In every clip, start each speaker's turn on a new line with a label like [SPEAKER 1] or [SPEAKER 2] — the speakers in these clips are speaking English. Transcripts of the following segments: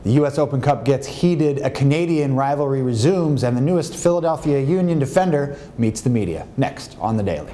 [SPEAKER 1] The U.S. Open Cup gets heated, a Canadian rivalry resumes, and the newest Philadelphia Union defender meets the media. Next on The Daily.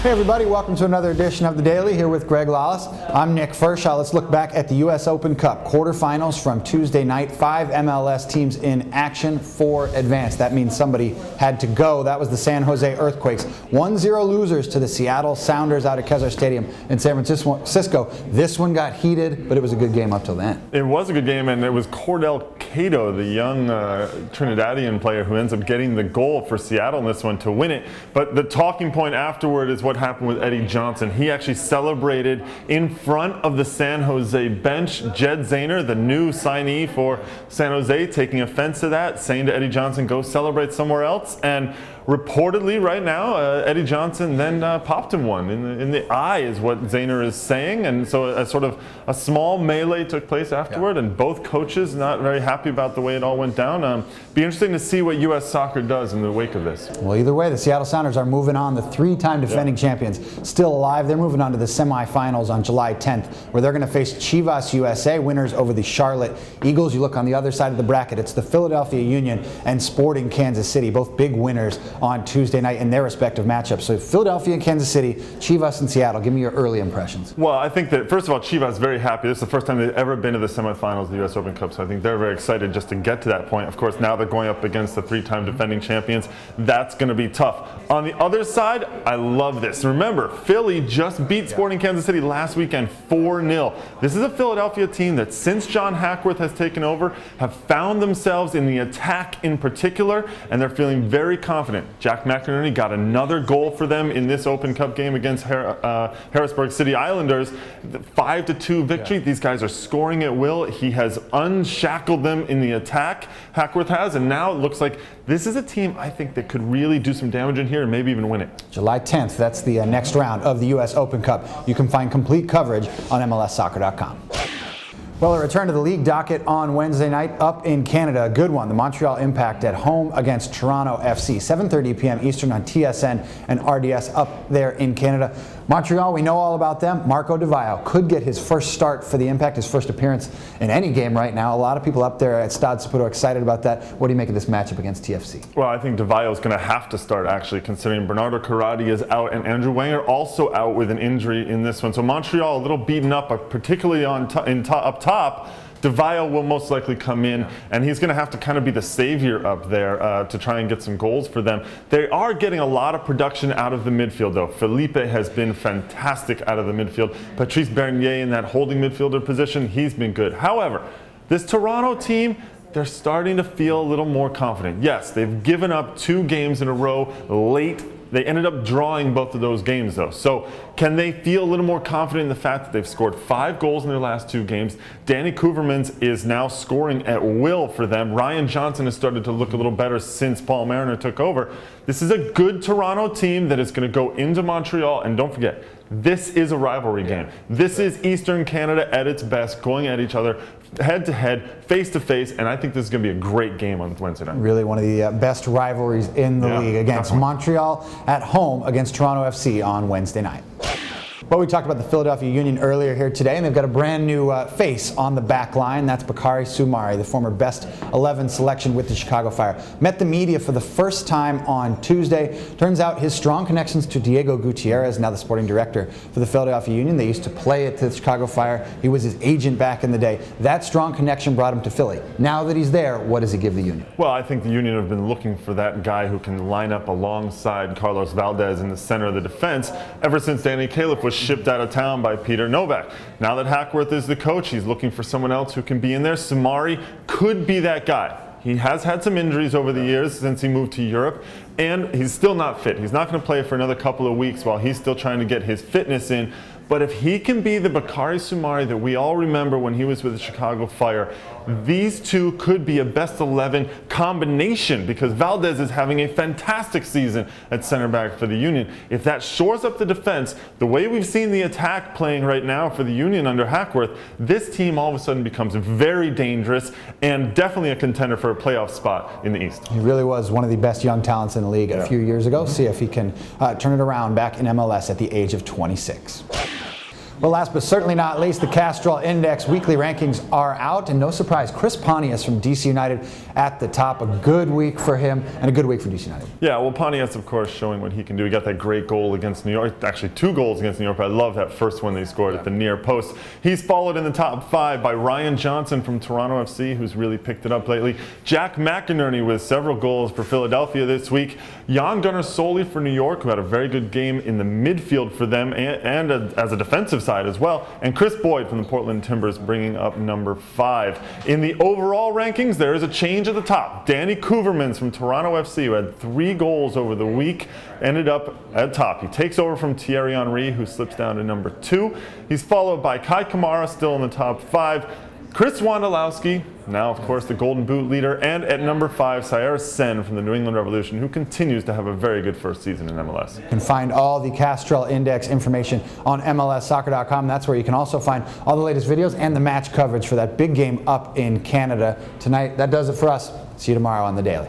[SPEAKER 1] Hey everybody, welcome to another edition of The Daily, here with Greg Lawless. I'm Nick Fershaw. Let's look back at the U.S. Open Cup quarterfinals from Tuesday night. 5 MLS teams in action, 4 advanced. That means somebody had to go. That was the San Jose Earthquakes. 1-0 losers to the Seattle Sounders out at Castrol Stadium in San Francisco. This one got heated, but it was a good game up till then.
[SPEAKER 2] It was a good game, and it was Cordell Cato, the young Trinidadian player, who ends up getting the goal for Seattle in this one to win it. But the talking point afterward is what happened with Eddie Johnson. He actually celebrated in front of the San Jose bench. Jed Zahner, the new signee for San Jose, taking offense to that, saying to Eddie Johnson, go celebrate somewhere else. And reportedly right now, Eddie Johnson then popped him one in the eye is what Zahner is saying, and so a sort of a small melee took place afterward, and both coaches not very happy about the way it all went down. Be interesting to see what U.S. soccer does in the wake of this.
[SPEAKER 1] Well, either way, the Seattle Sounders are moving on. The 3-time defending champions still alive. They're moving on to the semifinals on July 10th, where they're going to face Chivas USA, winners over the Charlotte Eagles. You look on the other side of the bracket, it's the Philadelphia Union and Sporting Kansas City, both big winners on Tuesday night in their respective matchups. So Philadelphia and Kansas City, Chivas and Seattle. Give me your early impressions.
[SPEAKER 2] Well, I think that, first of all, Chivas is very happy. This is the first time they've ever been to the semifinals of the U.S. Open Cup, so I think they're very excited just to get to that point. Of course, now they're going up against the 3-time defending champions. That's going to be tough. On the other side, I love this. Remember, Philly just beat Sporting Kansas City last weekend 4-0. This is a Philadelphia team that, since John Hackworth has taken over, have found themselves in the attack in particular, and they're feeling very confident. Jack McInerney got another goal for them in this Open Cup game against Harrisburg City Islanders. 5-2 victory. These guys are scoring at will. He has unshackled them in the attack, Hackworth has, and now it looks like this is a team I think that could really do some damage in here and maybe even win it.
[SPEAKER 1] July 10th, that's the next round of the U.S. Open Cup. You can find complete coverage on MLSsoccer.com. Well, a return to the league docket on Wednesday night up in Canada. A good one. The Montreal Impact at home against Toronto FC. 7:30 p.m. Eastern on TSN and RDS up there in Canada. Montreal, we know all about them. Marco Di Vaio could get his first start for the Impact, his first appearance in any game right now. A lot of people up there at Stade Saputo are excited about that. What do you make of this matchup against TFC?
[SPEAKER 2] Well, I think Di Vaio is going to have to start, actually, considering Bernardo Corradi is out and Andrew Wenger also out with an injury in this one. So Montreal a little beaten up, particularly up top. Di Vaio will most likely come in, and he's going to have to kind of be the savior up there to try and get some goals for them. They are getting a lot of production out of the midfield, though. Felipe has been fantastic out of the midfield. Patrice Bernier in that holding midfielder position, he's been good. However, this Toronto team, they're starting to feel a little more confident. Yes, they've given up 2 games in a row late. They ended up drawing both of those games, though. So can they feel a little more confident in the fact that they've scored 5 goals in their last 2 games? Danny Kouvermans is now scoring at will for them. Ryan Johnson has started to look a little better since Paul Mariner took over. This is a good Toronto team that is going to go into Montreal, and don't forget, this is a rivalry game. This is Eastern Canada at its best, going at each other head-to-head, face-to-face, and I think this is going to be a great game on Wednesday night.
[SPEAKER 1] Really one of the best rivalries in the league, against Montreal at home against Toronto FC on Wednesday night. Well, we talked about the Philadelphia Union earlier here today, and they've got a brand new face on the back line. That's Bakary Soumare, the former best 11 selection with the Chicago Fire. Met the media for the first time on Tuesday. Turns out his strong connections to Diego Gutierrez, now the sporting director for the Philadelphia Union. They used to play at the Chicago Fire. He was his agent back in the day. That strong connection brought him to Philly. Now that he's there, what does he give the Union?
[SPEAKER 2] Well, I think the Union have been looking for that guy who can line up alongside Carlos Valdez in the center of the defense ever since Danny Califf was shipped out of town by Peter Novak. Now that Hackworth is the coach, he's looking for someone else who can be in there. Soumare could be that guy. He has had some injuries over the years since he moved to Europe, and he's still not fit. He's not going to play for another couple of weeks while he's still trying to get his fitness in. But if he can be the Bakary Soumare that we all remember when he was with the Chicago Fire, these two could be a best 11 combination, because Valdez is having a fantastic season at center back for the Union. If that shores up the defense, the way we've seen the attack playing right now for the Union under Hackworth, this team all of a sudden becomes very dangerous and definitely a contender for a playoff spot in the East.
[SPEAKER 1] He really was one of the best young talents in the league a few years ago. See if he can turn it around back in MLS at the age of 26. Well, last but certainly not least, the Castrol Index weekly rankings are out, and no surprise, Chris Pontius from DC United at the top. A good week for him and a good week for DC United.
[SPEAKER 2] Yeah, well, Pontius, of course, showing what he can do. He got that great goal against New York, actually 2 goals against New York, but I love that first one they scored at the near post. He's followed in the top 5 by Ryan Johnson from Toronto FC, who's really picked it up lately. Jack McInerney with several goals for Philadelphia this week. Jan Gunnar Solly for New York, who had a very good game in the midfield for them and as a defensive side as well. And Chris Boyd from the Portland Timbers bringing up number 5. In the overall rankings, there is a change at the top. Danny Kouvermans from Toronto FC, who had 3 goals over the week, ended up at top. He takes over from Thierry Henry, who slips down to number 2. He's followed by Kai Kamara, still in the top 5. Chris Wondolowski, now of course the Golden Boot leader, and at number 5, Sayer Sen from the New England Revolution, who continues to have a very good first season in MLS.
[SPEAKER 1] You can find all the Castrol Index information on MLSsoccer.com. That's where you can also find all the latest videos and the match coverage for that big game up in Canada tonight. That does it for us. See you tomorrow on The Daily.